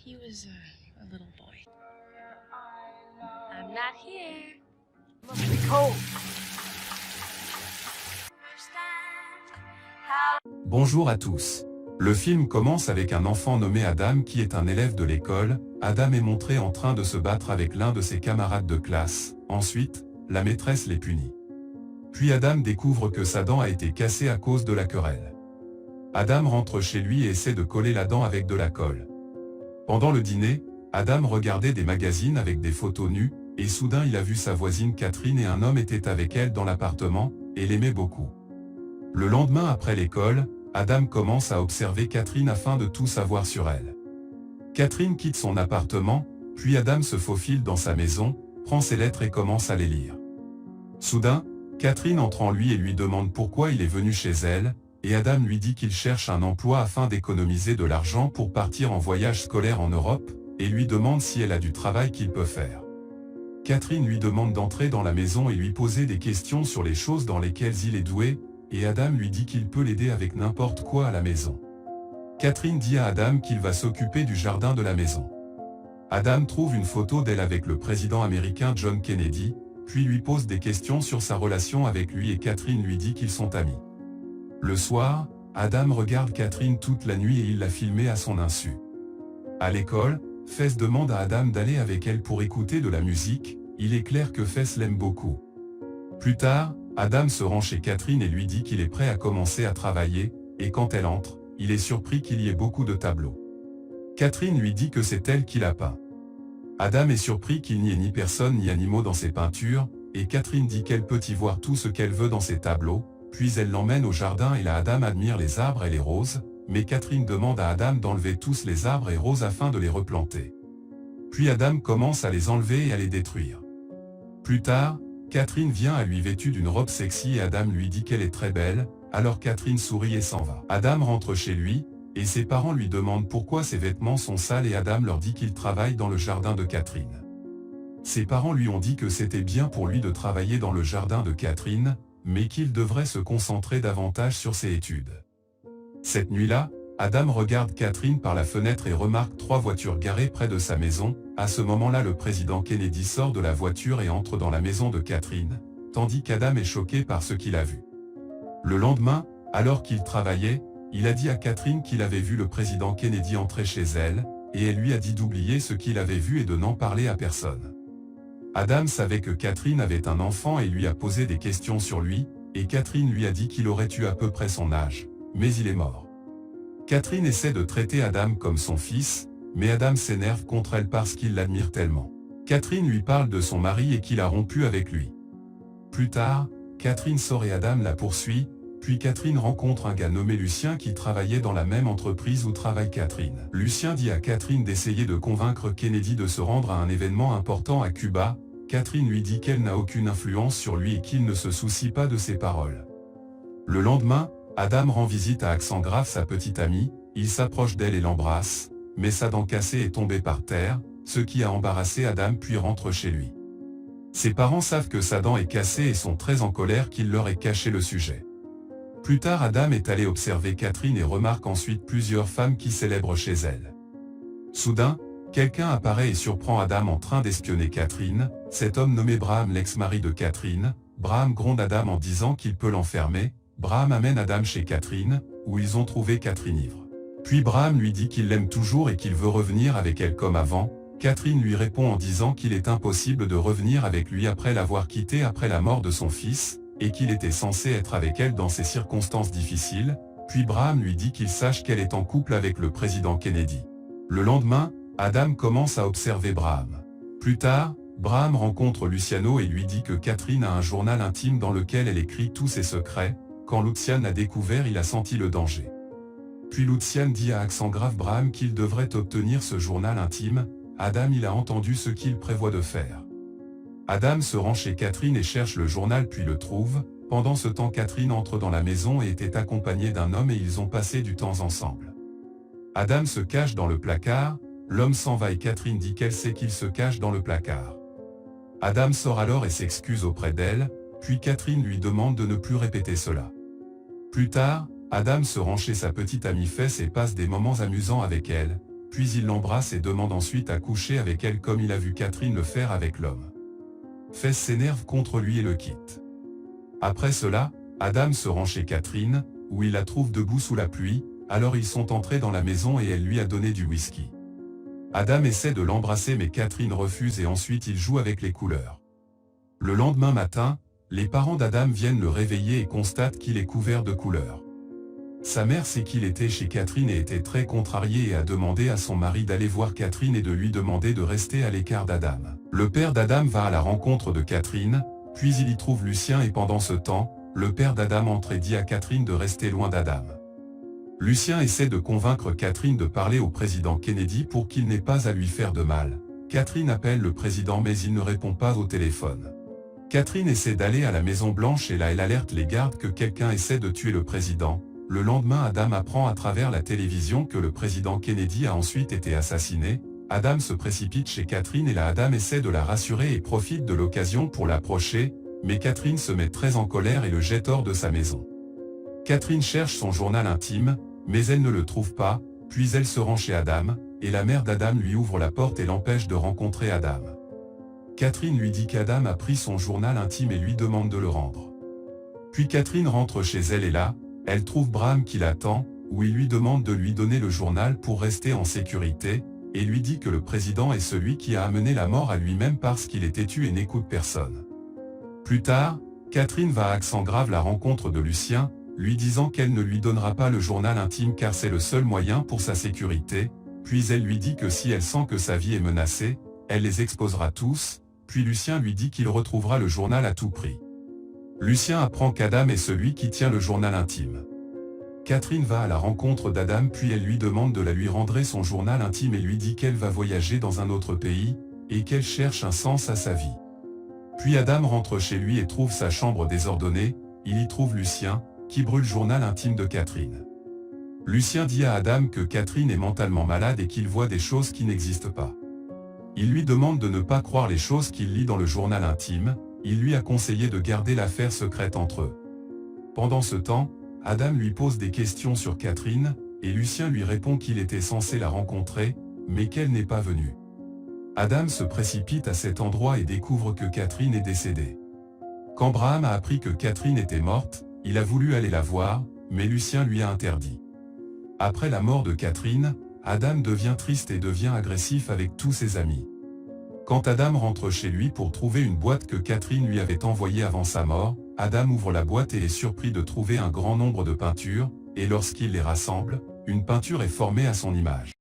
he was a little boy. I'm not here. Must be cold. Bonjour à tous. Le film commence avec un enfant nommé Adam qui est un élève de l'école. Adam est montré en train de se battre avec l'un de ses camarades de classe. Ensuite, la maîtresse les punit. Puis Adam découvre que sa dent a été cassée à cause de la querelle. Adam rentre chez lui et essaie de coller la dent avec de la colle. Pendant le dîner, Adam regardait des magazines avec des photos nues, et soudain il a vu sa voisine Catherine et un homme était avec elle dans l'appartement, et l'aimait beaucoup. Le lendemain après l'école, Adam commence à observer Catherine afin de tout savoir sur elle. Catherine quitte son appartement, puis Adam se faufile dans sa maison, prend ses lettres et commence à les lire. Soudain, Catherine entre en lui et lui demande pourquoi il est venu chez elle, et Adam lui dit qu'il cherche un emploi afin d'économiser de l'argent pour partir en voyage scolaire en Europe, et lui demande si elle a du travail qu'il peut faire. Catherine lui demande d'entrer dans la maison et lui poser des questions sur les choses dans lesquelles il est doué, et Adam lui dit qu'il peut l'aider avec n'importe quoi à la maison. Catherine dit à Adam qu'il va s'occuper du jardin de la maison. Adam trouve une photo d'elle avec le président américain John Kennedy, puis lui pose des questions sur sa relation avec lui et Catherine lui dit qu'ils sont amis. Le soir, Adam regarde Catherine toute la nuit et il l'a filmée à son insu. À l'école, Fess demande à Adam d'aller avec elle pour écouter de la musique, il est clair que Fess l'aime beaucoup. Plus tard, Adam se rend chez Catherine et lui dit qu'il est prêt à commencer à travailler, et quand elle entre, il est surpris qu'il y ait beaucoup de tableaux. Catherine lui dit que c'est elle qui l'a peint. Adam est surpris qu'il n'y ait ni personne ni animaux dans ses peintures, et Catherine dit qu'elle peut y voir tout ce qu'elle veut dans ses tableaux, puis elle l'emmène au jardin et là Adam admire les arbres et les roses, mais Catherine demande à Adam d'enlever tous les arbres et roses afin de les replanter. Puis Adam commence à les enlever et à les détruire. Plus tard, Catherine vient à lui vêtue d'une robe sexy et Adam lui dit qu'elle est très belle, alors Catherine sourit et s'en va. Adam rentre chez lui, et ses parents lui demandent pourquoi ses vêtements sont sales et Adam leur dit qu'il travaille dans le jardin de Catherine. Ses parents lui ont dit que c'était bien pour lui de travailler dans le jardin de Catherine, mais qu'il devrait se concentrer davantage sur ses études. Cette nuit-là, Adam regarde Catherine par la fenêtre et remarque 3 voitures garées près de sa maison. À ce moment-là, le président Kennedy sort de la voiture et entre dans la maison de Catherine, tandis qu'Adam est choqué par ce qu'il a vu. Le lendemain, alors qu'il travaillait, il a dit à Catherine qu'il avait vu le président Kennedy entrer chez elle, et elle lui a dit d'oublier ce qu'il avait vu et de n'en parler à personne. Adam savait que Catherine avait un enfant et lui a posé des questions sur lui, et Catherine lui a dit qu'il aurait eu à peu près son âge, mais il est mort. Catherine essaie de traiter Adam comme son fils, mais Adam s'énerve contre elle parce qu'il l'admire tellement. Catherine lui parle de son mari et qu'il a rompu avec lui. Plus tard, Catherine sort et Adam la poursuit, puis Catherine rencontre un gars nommé Lucien qui travaillait dans la même entreprise où travaille Catherine. Lucien dit à Catherine d'essayer de convaincre Kennedy de se rendre à un événement important à Cuba. Catherine lui dit qu'elle n'a aucune influence sur lui et qu'il ne se soucie pas de ses paroles. Le lendemain, Adam rend visite à Accent Grave, sa petite amie, il s'approche d'elle et l'embrasse, mais sa dent cassée est tombée par terre, ce qui a embarrassé Adam puis rentre chez lui. Ses parents savent que sa dent est cassée et sont très en colère qu'il leur ait caché le sujet. Plus tard, Adam est allé observer Catherine et remarque ensuite plusieurs femmes qui célèbrent chez elle. Soudain, quelqu'un apparaît et surprend Adam en train d'espionner Catherine, cet homme nommé Braham, l'ex-mari de Catherine. Braham gronde Adam en disant qu'il peut l'enfermer. Braham amène Adam chez Catherine, où ils ont trouvé Catherine ivre. Puis Braham lui dit qu'il l'aime toujours et qu'il veut revenir avec elle comme avant. Catherine lui répond en disant qu'il est impossible de revenir avec lui après l'avoir quitté après la mort de son fils, et qu'il était censé être avec elle dans ces circonstances difficiles. Puis Braham lui dit qu'il sache qu'elle est en couple avec le président Kennedy. Le lendemain, Adam commence à observer Braham. Plus tard, Braham rencontre Luciano et lui dit que Catherine a un journal intime dans lequel elle écrit tous ses secrets. Quand Lucian l'a découvert, il a senti le danger. Puis Lucian dit à Accent Grave Braham qu'il devrait obtenir ce journal intime. Adam il a entendu ce qu'il prévoit de faire. Adam se rend chez Catherine et cherche le journal puis le trouve. Pendant ce temps, Catherine entre dans la maison et était accompagnée d'un homme et ils ont passé du temps ensemble. Adam se cache dans le placard, l'homme s'en va et Catherine dit qu'elle sait qu'il se cache dans le placard. Adam sort alors et s'excuse auprès d'elle, puis Catherine lui demande de ne plus répéter cela. Plus tard, Adam se rend chez sa petite amie Fess et passe des moments amusants avec elle, puis il l'embrasse et demande ensuite à coucher avec elle comme il a vu Catherine le faire avec l'homme. Fess s'énerve contre lui et le quitte. Après cela, Adam se rend chez Catherine, où il la trouve debout sous la pluie, alors ils sont entrés dans la maison et elle lui a donné du whisky. Adam essaie de l'embrasser mais Catherine refuse et ensuite il joue avec les couleurs. Le lendemain matin, les parents d'Adam viennent le réveiller et constatent qu'il est couvert de couleurs. Sa mère sait qu'il était chez Catherine et était très contrariée et a demandé à son mari d'aller voir Catherine et de lui demander de rester à l'écart d'Adam. Le père d'Adam va à la rencontre de Catherine, puis il y trouve Lucien et pendant ce temps, le père d'Adam entre et dit à Catherine de rester loin d'Adam. Lucien essaie de convaincre Catherine de parler au président Kennedy pour qu'il n'ait pas à lui faire de mal. Catherine appelle le président mais il ne répond pas au téléphone. Catherine essaie d'aller à la Maison Blanche et là elle alerte les gardes que quelqu'un essaie de tuer le président. Le lendemain Adam apprend à travers la télévision que le président Kennedy a ensuite été assassiné. Adam se précipite chez Catherine et là Adam essaie de la rassurer et profite de l'occasion pour l'approcher, mais Catherine se met très en colère et le jette hors de sa maison. Catherine cherche son journal intime, mais elle ne le trouve pas, puis elle se rend chez Adam, et la mère d'Adam lui ouvre la porte et l'empêche de rencontrer Adam. Catherine lui dit qu'Adam a pris son journal intime et lui demande de le rendre. Puis Catherine rentre chez elle et là, elle trouve Bram qui l'attend, où il lui demande de lui donner le journal pour rester en sécurité, et lui dit que le président est celui qui a amené la mort à lui-même parce qu'il est têtu et n'écoute personne. Plus tard, Catherine va à accent grave la rencontre de Lucien, lui disant qu'elle ne lui donnera pas le journal intime car c'est le seul moyen pour sa sécurité, puis elle lui dit que si elle sent que sa vie est menacée, elle les exposera tous, puis Lucien lui dit qu'il retrouvera le journal à tout prix. Lucien apprend qu'Adam est celui qui tient le journal intime. Catherine va à la rencontre d'Adam puis elle lui demande de la lui rendre son journal intime et lui dit qu'elle va voyager dans un autre pays, et qu'elle cherche un sens à sa vie. Puis Adam rentre chez lui et trouve sa chambre désordonnée, il y trouve Lucien, qui brûle le journal intime de Catherine. Lucien dit à Adam que Catherine est mentalement malade et qu'il voit des choses qui n'existent pas. Il lui demande de ne pas croire les choses qu'il lit dans le journal intime, il lui a conseillé de garder l'affaire secrète entre eux. Pendant ce temps, Adam lui pose des questions sur Catherine, et Lucien lui répond qu'il était censé la rencontrer, mais qu'elle n'est pas venue. Adam se précipite à cet endroit et découvre que Catherine est décédée. Quand Bram a appris que Catherine était morte, il a voulu aller la voir, mais Lucien lui a interdit. Après la mort de Catherine, Adam devient triste et devient agressif avec tous ses amis. Quand Adam rentre chez lui pour trouver une boîte que Catherine lui avait envoyée avant sa mort, Adam ouvre la boîte et est surpris de trouver un grand nombre de peintures, et lorsqu'il les rassemble, une peinture est formée à son image.